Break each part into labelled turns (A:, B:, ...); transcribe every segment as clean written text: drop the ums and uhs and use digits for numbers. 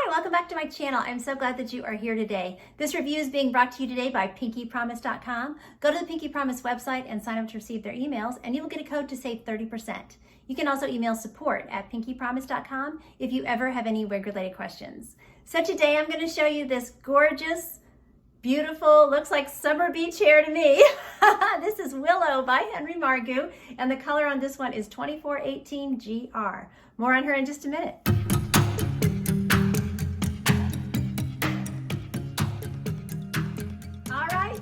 A: Hi, welcome back to my channel. I'm so glad that you are here today. This review is being brought to you today by PinkeePromise.com. Go to the Pinkee Promise website and sign up to receive their emails, and you will get a code to save 30%. You can also email support@PinkeePromise.com if you ever have any wig-related questions. So today I'm going to show you this gorgeous, beautiful, looks like summer beach hair to me. This is Willow by Henry Margu, and the color on this one is 2418GR. More on her in just a minute.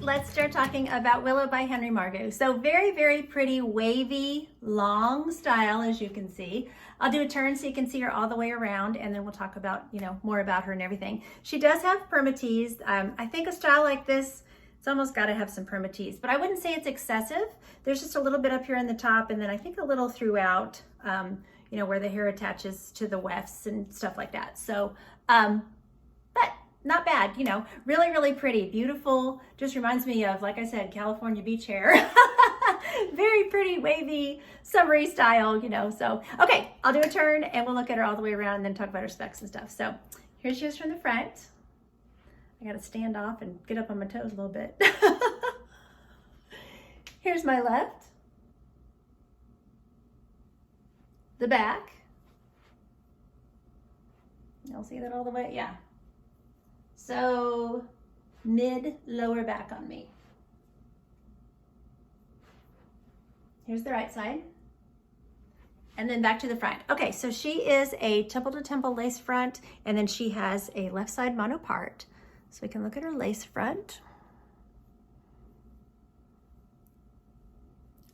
A: Let's start talking about Willow by Henry Margu. So very, very pretty, wavy, long style, as you can see. I'll do a turn so you can see her all the way around, and then we'll talk about, more about her and everything. She does have permatease. I think a style like this, it's almost got to have some permatease, but I wouldn't say it's excessive. There's just a little bit up here in the top, and then I think a little throughout, where the hair attaches to the wefts and stuff like that. So, but not bad, really, really pretty, beautiful. Just reminds me of, like I said, California beach hair. Very pretty, wavy, summery style, So, okay, I'll do a turn and we'll look at her all the way around and then talk about her specs and stuff. So here she is from the front. I gotta stand off and get up on my toes a little bit. Here's my left. The back. You'll see that all the way, yeah. So mid lower back on me. Here's the right side. And then back to the front. Okay, so she is a temple to temple lace front, and then she has a left side mono part. So we can look at her lace front.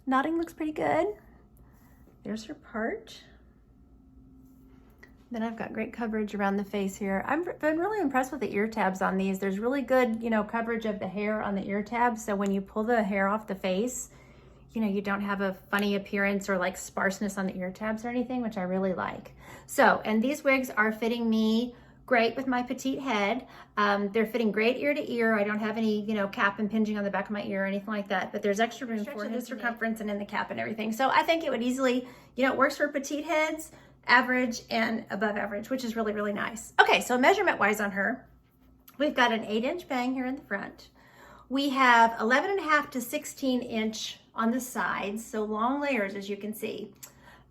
A: Knotting looks pretty good. There's her part. Then I've got great coverage around the face here. I've been really impressed with the ear tabs on these. There's really good, coverage of the hair on the ear tabs. So when you pull the hair off the face, you don't have a funny appearance or like sparseness on the ear tabs or anything, which I really like. So, and these wigs are fitting me great with my petite head. They're fitting great ear to ear. I don't have any, cap impinging on the back of my ear or anything like that, but there's extra room for the circumference and in the cap and everything. So I think it would easily, it works for petite heads, average and above average, which is really, really nice. Okay, so measurement wise on her, we've got an 8-inch bang here in the front. We have 11.5 to 16-inch on the sides, so long layers as you can see.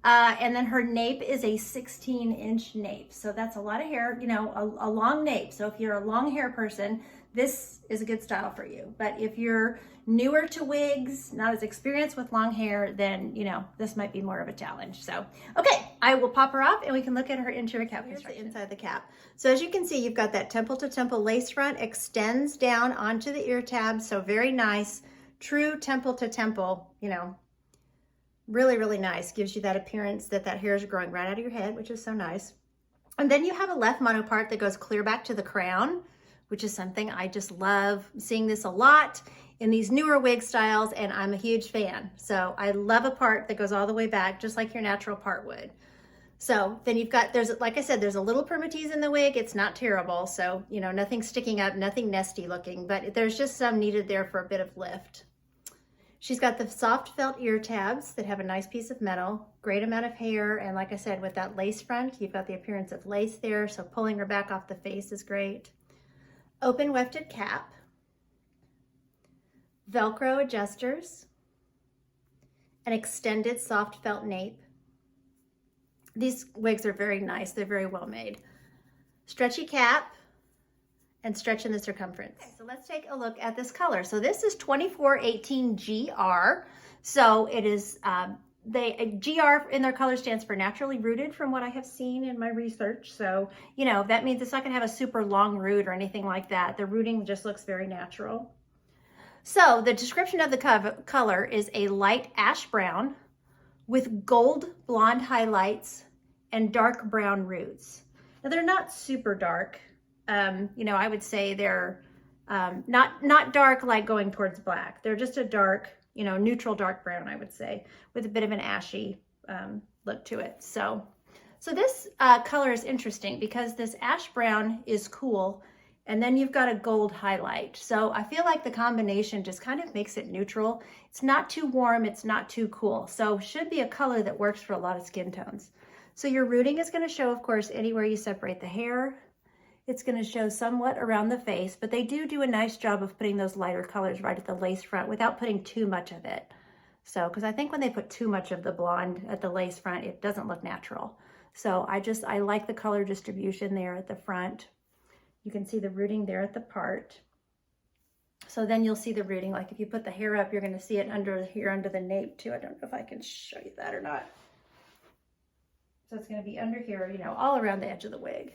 A: And then her nape is a 16-inch nape. So that's a lot of hair, a long nape. So if you're a long hair person, this is a good style for you. But if you're newer to wigs, not as experienced with long hair, then, this might be more of a challenge. So, okay, I will pop her off and we can look at her interior cap construction. Here's the inside the cap. So as you can see, you've got that temple to temple lace front, extends down onto the ear tabs. So very nice, true temple to temple, really, really nice. Gives you that appearance that hair is growing right out of your head, which is so nice. And then you have a left mono part that goes clear back to the crown, which is something I just love. I'm seeing this a lot in these newer wig styles, and I'm a huge fan. So I love a part that goes all the way back, just like your natural part would. So then you've got, like I said, there's a little permatease in the wig. It's not terrible. So, nothing sticking up, nothing nesty looking, but there's just some needed there for a bit of lift. She's got the soft felt ear tabs that have a nice piece of metal, great amount of hair, and like I said, with that lace front, you've got the appearance of lace there, so pulling her back off the face is great. Open wefted cap, Velcro adjusters, an extended soft felt nape. These wigs are very nice, they're very well made. Stretchy cap, and stretch in the circumference. Okay, so let's take a look at this color. So this is 2418GR. So it is, GR in their color stands for naturally rooted from what I have seen in my research. So, that means it's not gonna have a super long root or anything like that. The rooting just looks very natural. So the description of the color is a light ash brown with gold blonde highlights and dark brown roots. Now they're not super dark. I would say they're not dark like going towards black. They're just a dark, neutral dark brown, I would say, with a bit of an ashy look to it. So this color is interesting because this ash brown is cool, and then you've got a gold highlight. So I feel like the combination just kind of makes it neutral. It's not too warm, it's not too cool. So should be a color that works for a lot of skin tones. So your rooting is going to show, of course, anywhere you separate the hair. It's going to show somewhat around the face, but they do a nice job of putting those lighter colors right at the lace front without putting too much of it. So, because I think when they put too much of the blonde at the lace front, it doesn't look natural. So I like the color distribution there at the front. You can see the rooting there at the part. So then you'll see the rooting, like if you put the hair up, you're going to see it under here, under the nape too. I don't know if I can show you that or not. So it's going to be under here, you know, all around the edge of the wig.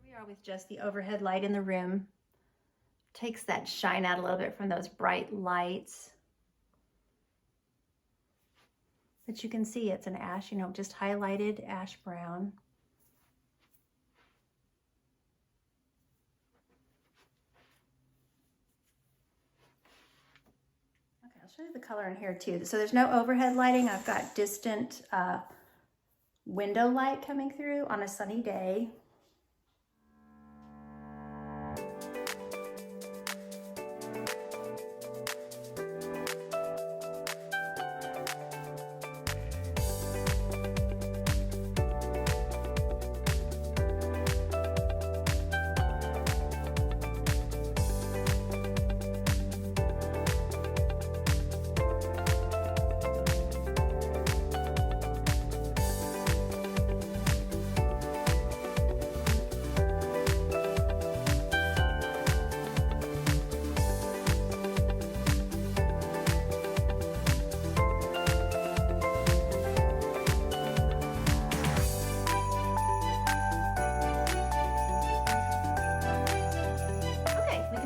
A: Here we are with just the overhead light in the room. Takes that shine out a little bit from those bright lights. But you can see it's an ash, you know, just highlighted ash brown. Okay, I'll show you the color in here too. So there's no overhead lighting. I've got distant window light coming through on a sunny day.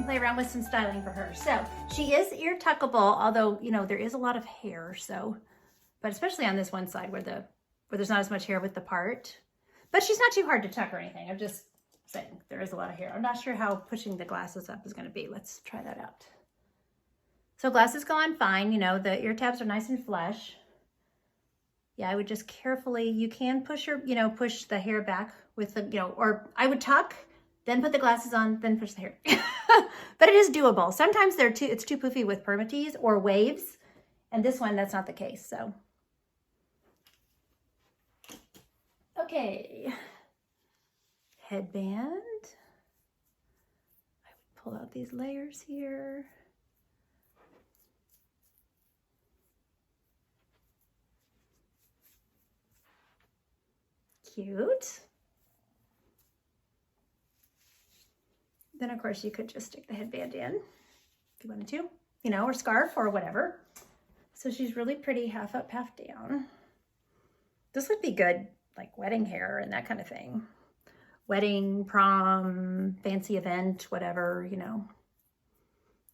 A: Play around with some styling for her. So she is ear tuckable, although, you know, there is a lot of hair. So, but especially on this one side where there's not as much hair with the part, but she's not too hard to tuck or anything. I'm just saying there is a lot of hair. I'm not sure how pushing the glasses up is going to be. Let's try that out. So glasses go on fine. You know, the ear tabs are nice and flush. Yeah, I would just carefully, you can push her, you know, push the hair back with the, you know, or I would tuck, then put the glasses on, then push the hair. But it is doable. Sometimes it's too poofy with permatease or waves. And this one, that's not the case, so. Okay. Headband. I would pull out these layers here. Cute. Then, of course, you could just stick the headband in if you wanted to, you know, or scarf or whatever. So she's really pretty, half up, half down. This would be good, like wedding hair and that kind of thing. Wedding, prom, fancy event, whatever, you know.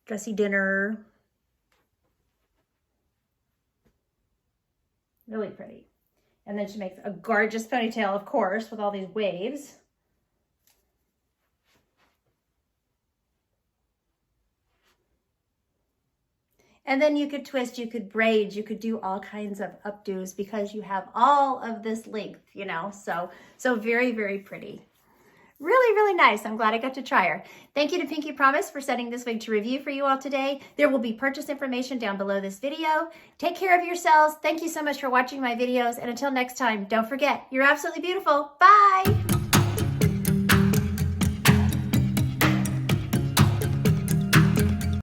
A: Dressy dinner. Really pretty. And then she makes a gorgeous ponytail, of course, with all these waves. And then you could twist, you could braid, you could do all kinds of updos because you have all of this length, you know, so very, very pretty. Really, really nice. I'm glad I got to try her. Thank you to Pinkee Promise for sending this wig to review for you all today. There will be purchase information down below this video. Take care of yourselves. Thank you so much for watching my videos. And until next time, don't forget, you're absolutely beautiful. Bye.